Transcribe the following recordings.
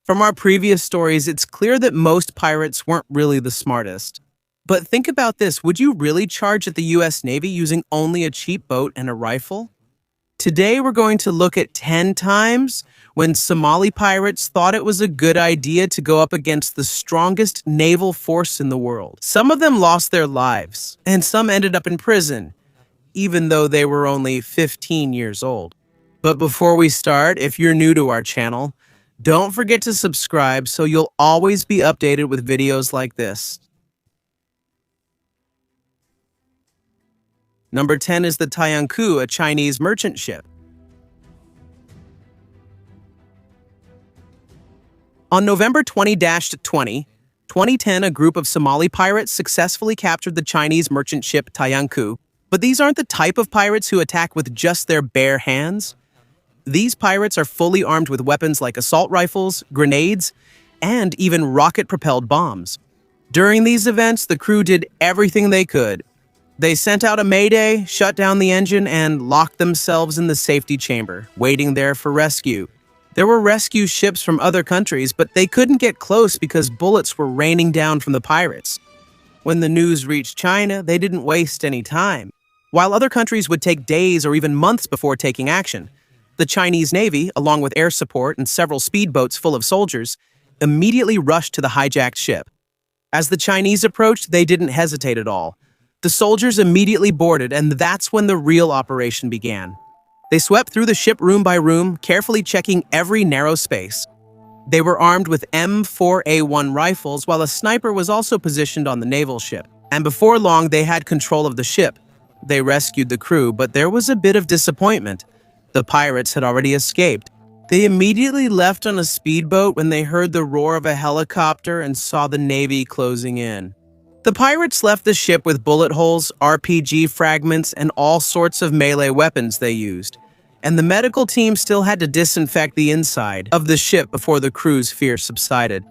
From our previous stories, it's clear that most pirates weren't really the smartest. But think about this, would you really charge at the US Navy using only a cheap boat and a rifle? Today we're going to look at 10 times when Somali pirates thought it was a good idea to go up against the strongest naval force in the world. Some of them lost their lives, and some ended up in prison, even though they were only 15 years old. But before we start, if you're new to our channel, don't forget to subscribe so you'll always be updated with videos like this. Number 10 is the Taiangku, a Chinese merchant ship. On November 20-20, 2010, a group of Somali pirates successfully captured the Chinese merchant ship Taiangku. But these aren't the type of pirates who attack with just their bare hands. These pirates are fully armed with weapons like assault rifles, grenades, and even rocket-propelled bombs. During these events, the crew did everything they could. They sent out a mayday, shut down the engine, and locked themselves in the safety chamber, waiting there for rescue. There were rescue ships from other countries, but they couldn't get close because bullets were raining down from the pirates. When the news reached China, they didn't waste any time. While other countries would take days or even months before taking action, the Chinese Navy, along with air support and several speedboats full of soldiers, immediately rushed to the hijacked ship. As the Chinese approached, they didn't hesitate at all. The soldiers immediately boarded, and that's when the real operation began. They swept through the ship room by room, carefully checking every narrow space. They were armed with M4A1 rifles, while a sniper was also positioned on the naval ship. And before long, they had control of the ship. They rescued the crew, but there was a bit of disappointment. The pirates had already escaped. They immediately left on a speedboat when they heard the roar of a helicopter and saw the Navy closing in. The pirates left the ship with bullet holes, RPG fragments, and all sorts of melee weapons they used. And the medical team still had to disinfect the inside of the ship before the crew's fear subsided.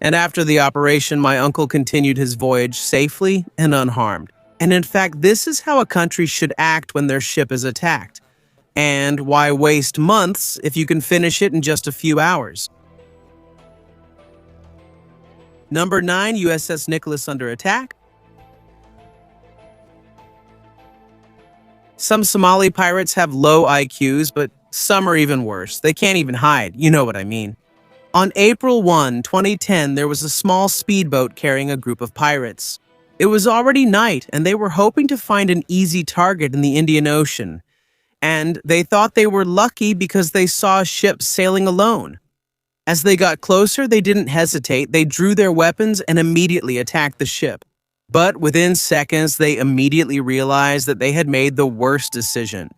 And after the operation, my uncle continued his voyage safely and unharmed. And in fact, this is how a country should act when their ship is attacked. And why waste months if you can finish it in just a few hours? Number 9, USS Nicholas under attack. Some Somali pirates have low IQs, but some are even worse. They can't even hide, you know what I mean. On April 1, 2010, there was a small speedboat carrying a group of pirates. It was already night, and they were hoping to find an easy target in the Indian Ocean. And they thought they were lucky because they saw a ship sailing alone. As they got closer, they didn't hesitate. They drew their weapons and immediately attacked the ship. But within seconds, they immediately realized that they had made the worst decision.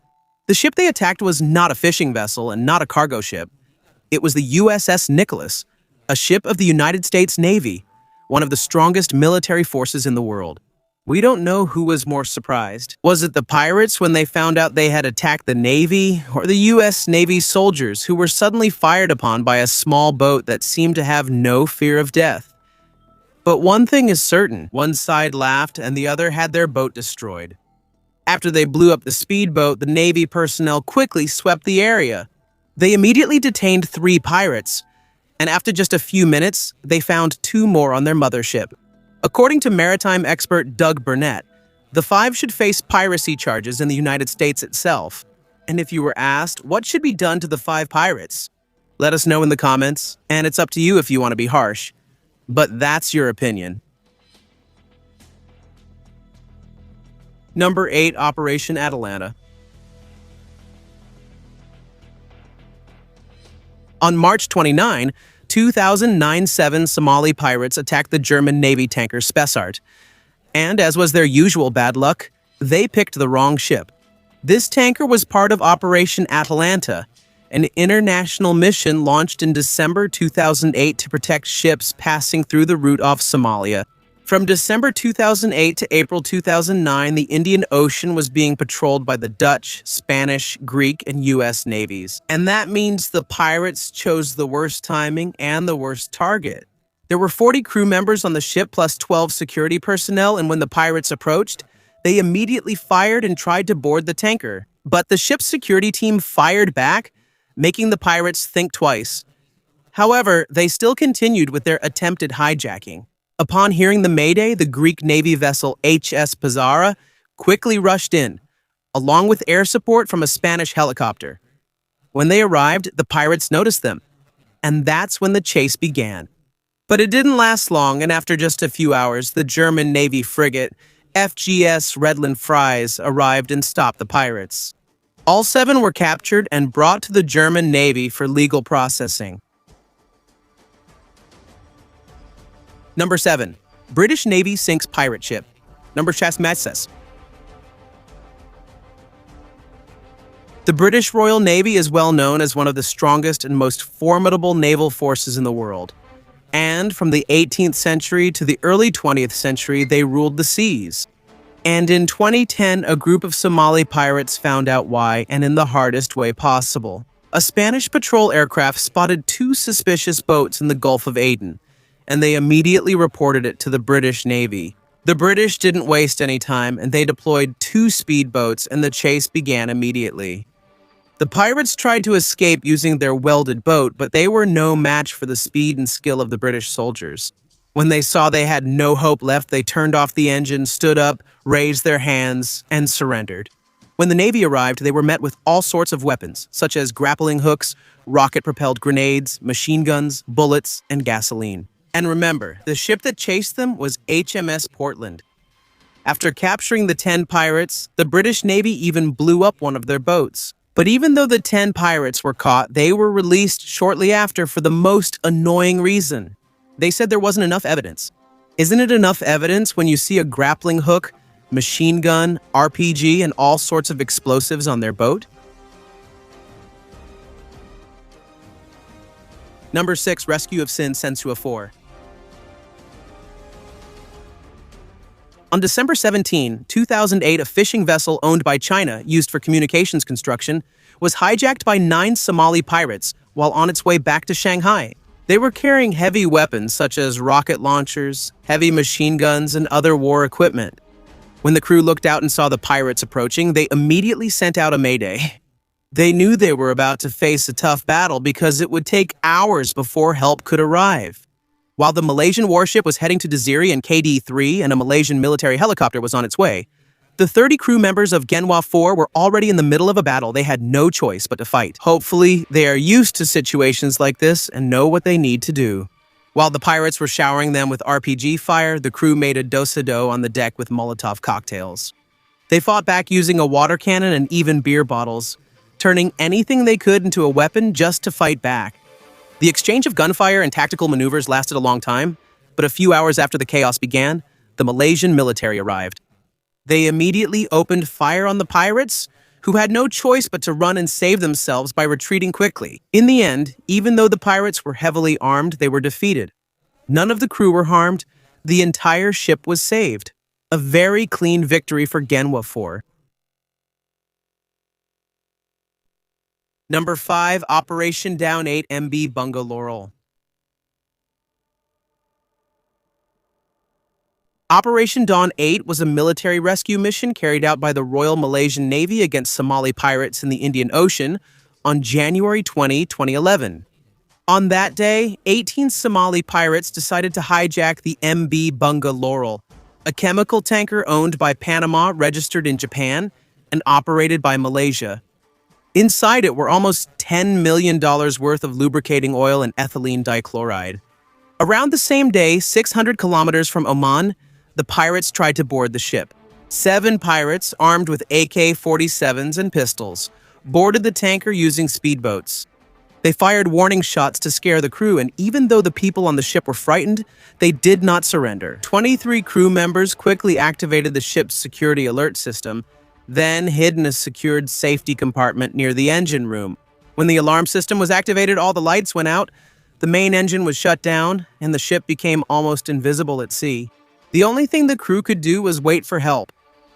The ship they attacked was not a fishing vessel and not a cargo ship. It was the USS Nicholas, a ship of the United States Navy, one of the strongest military forces in the world. We don't know who was more surprised. Was it the pirates when they found out they had attacked the Navy, or the U.S. Navy soldiers who were suddenly fired upon by a small boat that seemed to have no fear of death? But one thing is certain, one side laughed and the other had their boat destroyed. After they blew up the speedboat, the Navy personnel quickly swept the area. They immediately detained 3 pirates, and after just a few minutes, they found 2 more on their mothership. According to maritime expert Doug Burnett, the 5 should face piracy charges in the United States itself. And if you were asked what should be done to the 5 pirates, let us know in the comments, and it's up to you if you want to be harsh. But that's your opinion. Number 8, Operation Atalanta. On March 29, 2009, 7 Somali pirates attacked the German Navy tanker Spessart. And as was their usual bad luck, they picked the wrong ship. This tanker was part of Operation Atalanta, an international mission launched in December 2008 to protect ships passing through the route off Somalia. From December 2008 to April 2009, the Indian Ocean was being patrolled by the Dutch, Spanish, Greek, and U.S. navies. And that means the pirates chose the worst timing and the worst target. There were 40 crew members on the ship plus 12 security personnel, and when the pirates approached, they immediately fired and tried to board the tanker. But the ship's security team fired back, making the pirates think twice. However, they still continued with their attempted hijacking. Upon hearing the mayday, the Greek Navy vessel HS Pizarra quickly rushed in, along with air support from a Spanish helicopter. When they arrived, the pirates noticed them, and that's when the chase began. But it didn't last long, and after just a few hours, the German Navy frigate FGS Redland Fries arrived and stopped the pirates. All 7 were captured and brought to the German Navy for legal processing. Number 7. British Navy sinks pirate ship. Number 6. The British Royal Navy is well known as one of the strongest and most formidable naval forces in the world. And from the 18th century to the early 20th century, they ruled the seas. And in 2010, a group of Somali pirates found out why, and in the hardest way possible. A Spanish patrol aircraft spotted 2 suspicious boats in the Gulf of Aden, and they immediately reported it to the British Navy. The British didn't waste any time, and they deployed 2 speedboats, and the chase began immediately. The pirates tried to escape using their welded boat, but they were no match for the speed and skill of the British soldiers. When they saw they had no hope left, they turned off the engine, stood up, raised their hands, and surrendered. When the Navy arrived, they were met with all sorts of weapons, such as grappling hooks, rocket-propelled grenades, machine guns, bullets, and gasoline. And remember, the ship that chased them was HMS Portland. After capturing the 10 pirates, the British Navy even blew up one of their boats. But even though the 10 pirates were caught, they were released shortly after for the most annoying reason. They said there wasn't enough evidence. Isn't it enough evidence when you see a grappling hook, machine gun, RPG, and all sorts of explosives on their boat? Number 6. Rescue of Sensua 4. On December 17, 2008, a fishing vessel owned by China, used for communications construction, was hijacked by 9 Somali pirates while on its way back to Shanghai. They were carrying heavy weapons such as rocket launchers, heavy machine guns, and other war equipment. When the crew looked out and saw the pirates approaching, they immediately sent out a mayday. They knew they were about to face a tough battle because it would take hours before help could arrive. While the Malaysian warship was heading to Desiri in KD-3 and a Malaysian military helicopter was on its way, the 30 crew members of Genwa 4 were already in the middle of a battle they had no choice but to fight. Hopefully, they are used to situations like this and know what they need to do. While the pirates were showering them with RPG fire, the crew made a do-sa-do on the deck with Molotov cocktails. They fought back using a water cannon and even beer bottles, turning anything they could into a weapon just to fight back. The exchange of gunfire and tactical maneuvers lasted a long time, but a few hours after the chaos began, the Malaysian military arrived. They immediately opened fire on the pirates, who had no choice but to run and save themselves by retreating quickly. In the end, even though the pirates were heavily armed, they were defeated. None of the crew were harmed. The entire ship was saved. A very clean victory for Genwa 4. Number 5. Operation Down 8 MB Bunga Laurel. Operation Dawn 8 was a military rescue mission carried out by the Royal Malaysian Navy against Somali pirates in the Indian Ocean on January 20, 2011. On that day, 18 Somali pirates decided to hijack the MB Bunga Laurel, a chemical tanker owned by Panama, registered in Japan, and operated by Malaysia. Inside it were almost $10 million worth of lubricating oil and ethylene dichloride. Around the same day, 600 kilometers from Oman, the pirates tried to board the ship. 7 pirates, armed with AK-47s and pistols, boarded the tanker using speedboats. They fired warning shots to scare the crew, and even though the people on the ship were frightened, they did not surrender. 23 crew members quickly activated the ship's security alert system, then hid in a secured safety compartment near the engine room. When the alarm system was activated, all the lights went out, the main engine was shut down, and the ship became almost invisible at sea. The only thing the crew could do was wait for help.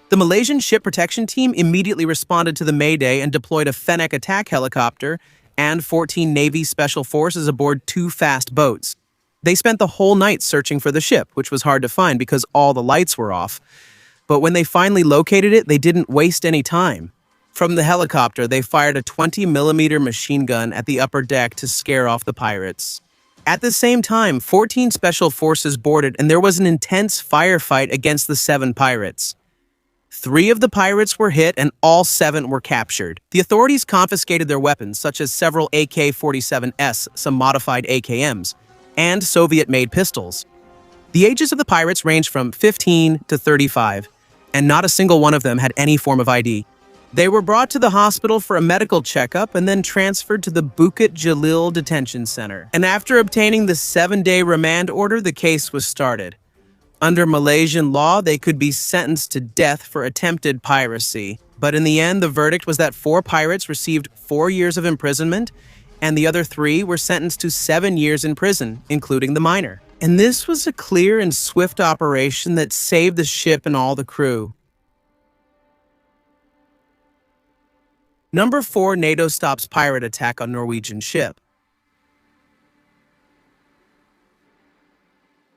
The Malaysian ship protection team immediately responded to the mayday and deployed a Fennec attack helicopter and 14 Navy Special Forces aboard 2 fast boats. They spent the whole night searching for the ship, which was hard to find because all the lights were off. But when they finally located it, they didn't waste any time. From the helicopter, they fired a 20mm machine gun at the upper deck to scare off the pirates. At the same time, 14 special forces boarded and there was an intense firefight against the 7 pirates. 3 of the pirates were hit and all 7 were captured. The authorities confiscated their weapons, such as several AK-47s, some modified AKMs, and Soviet-made pistols. The ages of the pirates ranged from 15 to 35, and not a single one of them had any form of ID. They were brought to the hospital for a medical checkup and then transferred to the Bukit Jalil Detention Center. And after obtaining the 7-day remand order, the case was started. Under Malaysian law, they could be sentenced to death for attempted piracy. But in the end, the verdict was that 4 pirates received 4 years of imprisonment, and the other 3 were sentenced to 7 years in prison, including the minor. And this was a clear and swift operation that saved the ship and all the crew. Number 4, NATO stops pirate attack on Norwegian ship.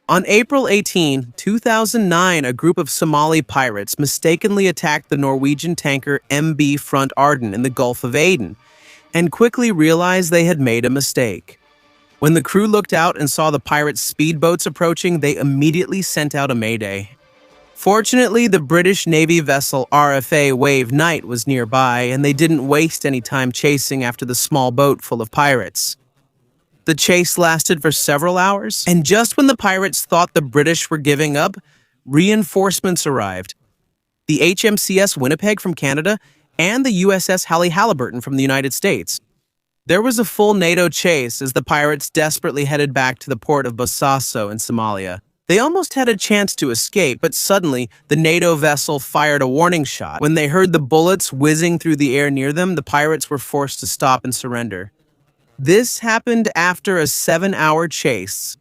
On April 18, 2009, a group of Somali pirates mistakenly attacked the Norwegian tanker MB Front Arden in the Gulf of Aden and quickly realized they had made a mistake. When the crew looked out and saw the pirates' speedboats approaching, they immediately sent out a mayday. Fortunately, the British Navy vessel RFA Wave Knight was nearby, and they didn't waste any time chasing after the small boat full of pirates. The chase lasted for several hours, and just when the pirates thought the British were giving up, reinforcements arrived. The HMCS Winnipeg from Canada and the USS Halliburton from the United States. There was a full NATO chase as the pirates desperately headed back to the port of Bosaso in Somalia. They almost had a chance to escape, but suddenly the NATO vessel fired a warning shot. When they heard the bullets whizzing through the air near them, the pirates were forced to stop and surrender. This happened after a 7-hour chase.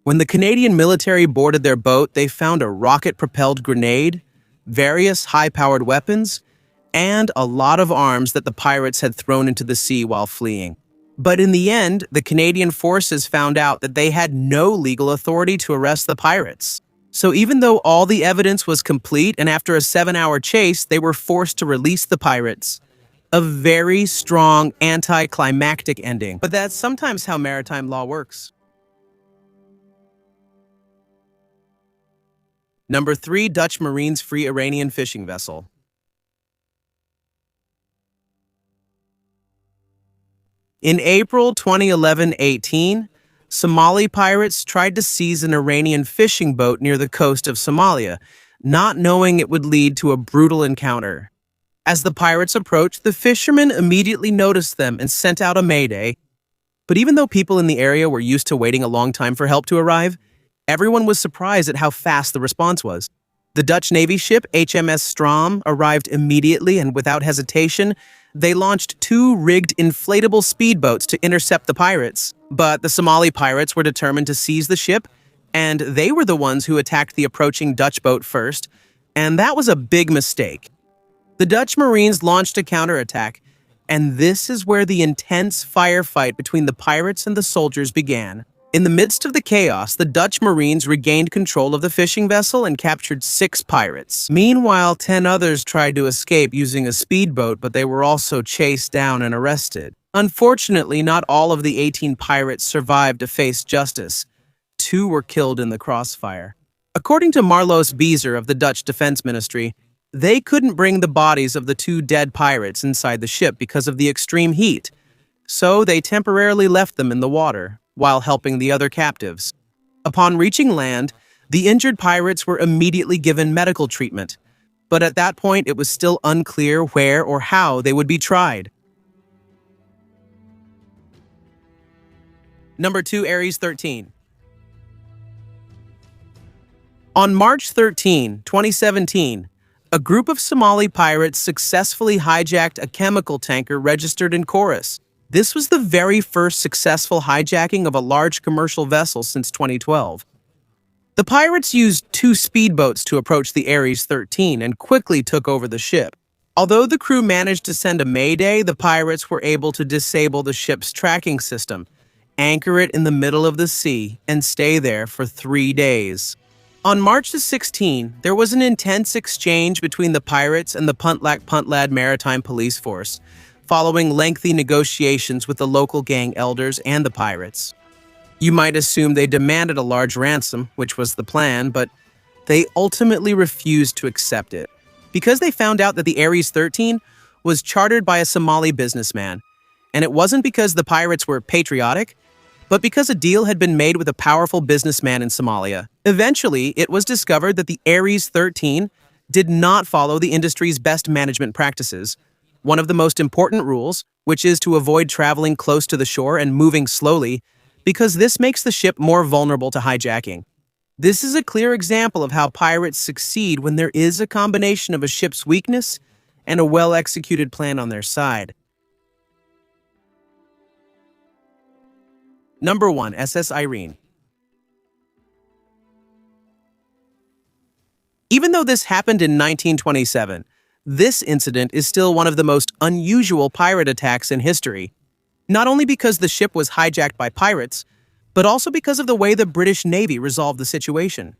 When the Canadian military boarded their boat, they found a rocket-propelled grenade, various high-powered weapons, and a lot of arms that the pirates had thrown into the sea while fleeing. But in the end, the Canadian forces found out that they had no legal authority to arrest the pirates. So even though all the evidence was complete and after a 7-hour chase, they were forced to release the pirates. A very strong anticlimactic ending, but that's sometimes how maritime law works. Number 3, Dutch Marines free Iranian fishing vessel. In April 2011-18, Somali pirates tried to seize an Iranian fishing boat near the coast of Somalia, not knowing it would lead to a brutal encounter. As the pirates approached, the fishermen immediately noticed them and sent out a mayday. But even though people in the area were used to waiting a long time for help to arrive, everyone was surprised at how fast the response was. The Dutch Navy ship HMS Strom arrived immediately and without hesitation. They launched 2 rigged inflatable speedboats to intercept the pirates. But the Somali pirates were determined to seize the ship, and they were the ones who attacked the approaching Dutch boat first, and that was a big mistake. The Dutch Marines launched a counterattack, and this is where the intense firefight between the pirates and the soldiers began. In the midst of the chaos, the Dutch Marines regained control of the fishing vessel and captured 6 pirates. Meanwhile, 10 others tried to escape using a speedboat, but they were also chased down and arrested. Unfortunately, not all of the 18 pirates survived to face justice. 2 were killed in the crossfire. According to Marloes Beezer of the Dutch Defense Ministry, they couldn't bring the bodies of the 2 dead pirates inside the ship because of the extreme heat, so they temporarily left them in the water while helping the other captives. Upon reaching land, the injured pirates were immediately given medical treatment, but at that point it was still unclear where or how they would be tried. Number 2, Ares 13. On March 13, 2017, a group of Somali pirates successfully hijacked a chemical tanker registered in Chorus. This was the very first successful hijacking of a large commercial vessel since 2012. The pirates used 2 speedboats to approach the Ares 13 and quickly took over the ship. Although the crew managed to send a mayday, the pirates were able to disable the ship's tracking system, anchor it in the middle of the sea, and stay there for 3 days. On March 16, there was an intense exchange between the pirates and the Puntlac-Puntlad Maritime Police Force, following lengthy negotiations with the local gang elders and the pirates. You might assume they demanded a large ransom, which was the plan, but they ultimately refused to accept it because they found out that the Ares 13 was chartered by a Somali businessman. And it wasn't because the pirates were patriotic, but because a deal had been made with a powerful businessman in Somalia. Eventually, it was discovered that the Ares 13 did not follow the industry's best management practices. One of the most important rules, which is to avoid traveling close to the shore and moving slowly, because this makes the ship more vulnerable to hijacking. This is a clear example of how pirates succeed when there is a combination of a ship's weakness and a well-executed plan on their side. Number 1. SS Irene. Even though this happened in 1927, this incident is still one of the most unusual pirate attacks in history, not only because the ship was hijacked by pirates, but also because of the way the British Navy resolved the situation.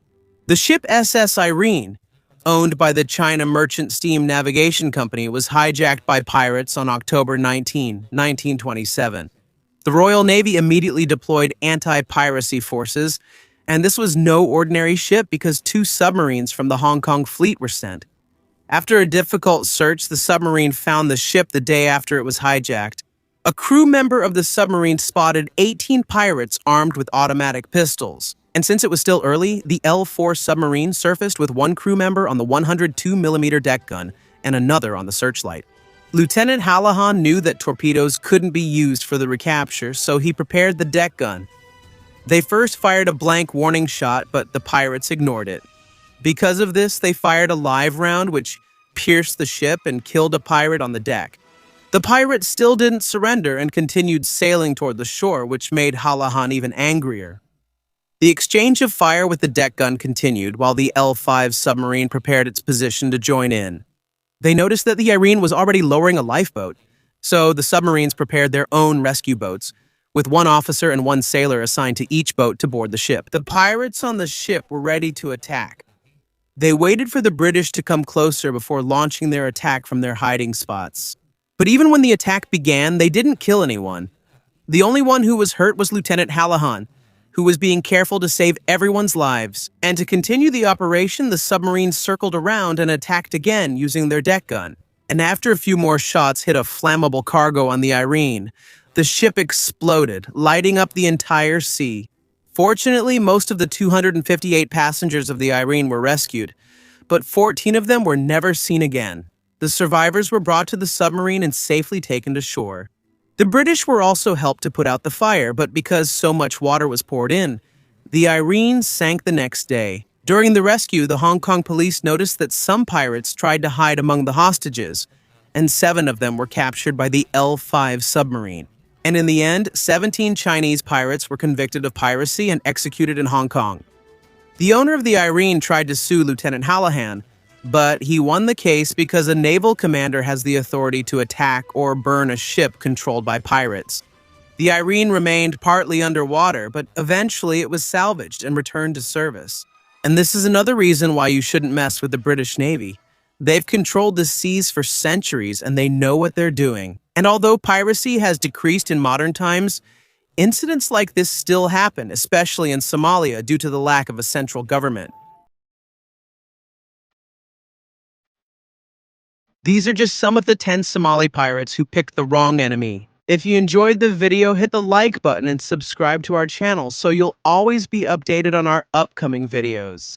The ship SS Irene, owned by the China Merchant Steam Navigation Company, was hijacked by pirates on October 19, 1927. The Royal Navy immediately deployed anti-piracy forces, and this was no ordinary ship because 2 submarines from the Hong Kong fleet were sent. After a difficult search, the submarine found the ship the day after it was hijacked. A crew member of the submarine spotted 18 pirates armed with automatic pistols. And since it was still early, the L4 submarine surfaced with 1 crew member on the 102mm deck gun and another on the searchlight. Lieutenant Hallahan knew that torpedoes couldn't be used for the recapture, so he prepared the deck gun. They first fired a blank warning shot, but the pirates ignored it. Because of this, they fired a live round which pierced the ship and killed a pirate on the deck. The pirates still didn't surrender and continued sailing toward the shore, which made Hallahan even angrier. The exchange of fire with the deck gun continued while the L5 submarine prepared its position to join in. They noticed that the Irene was already lowering a lifeboat, so the submarines prepared their own rescue boats, with 1 officer and 1 sailor assigned to each boat to board the ship. The pirates on the ship were ready to attack. They waited for the British to come closer before launching their attack from their hiding spots. But even when the attack began, they didn't kill anyone. The only one who was hurt was Lieutenant Hallahan, who was being careful to save everyone's lives. And to continue the operation, the submarine circled around and attacked again using their deck gun. And after a few more shots hit a flammable cargo on the Irene, the ship exploded, lighting up the entire sea. Fortunately, most of the 258 passengers of the Irene were rescued, but 14 of them were never seen again. The survivors were brought to the submarine and safely taken to shore. The British were also helped to put out the fire, but because so much water was poured in, the Irene sank the next day. During the rescue, the Hong Kong police noticed that some pirates tried to hide among the hostages, and 7 of them were captured by the L5 submarine. And in the end, 17 Chinese pirates were convicted of piracy and executed in Hong Kong. The owner of the Irene tried to sue Lieutenant Hallahan, but he won the case because a naval commander has the authority to attack or burn a ship controlled by pirates. The Irene remained partly underwater, but eventually it was salvaged and returned to service. And this is another reason why you shouldn't mess with the British Navy. They've controlled the seas for centuries and they know what they're doing. And although piracy has decreased in modern times, incidents like this still happen, especially in Somalia due to the lack of a central government. These are just some of the 10 Somali pirates who picked the wrong enemy. If you enjoyed the video, hit the like button and subscribe to our channel so you'll always be updated on our upcoming videos.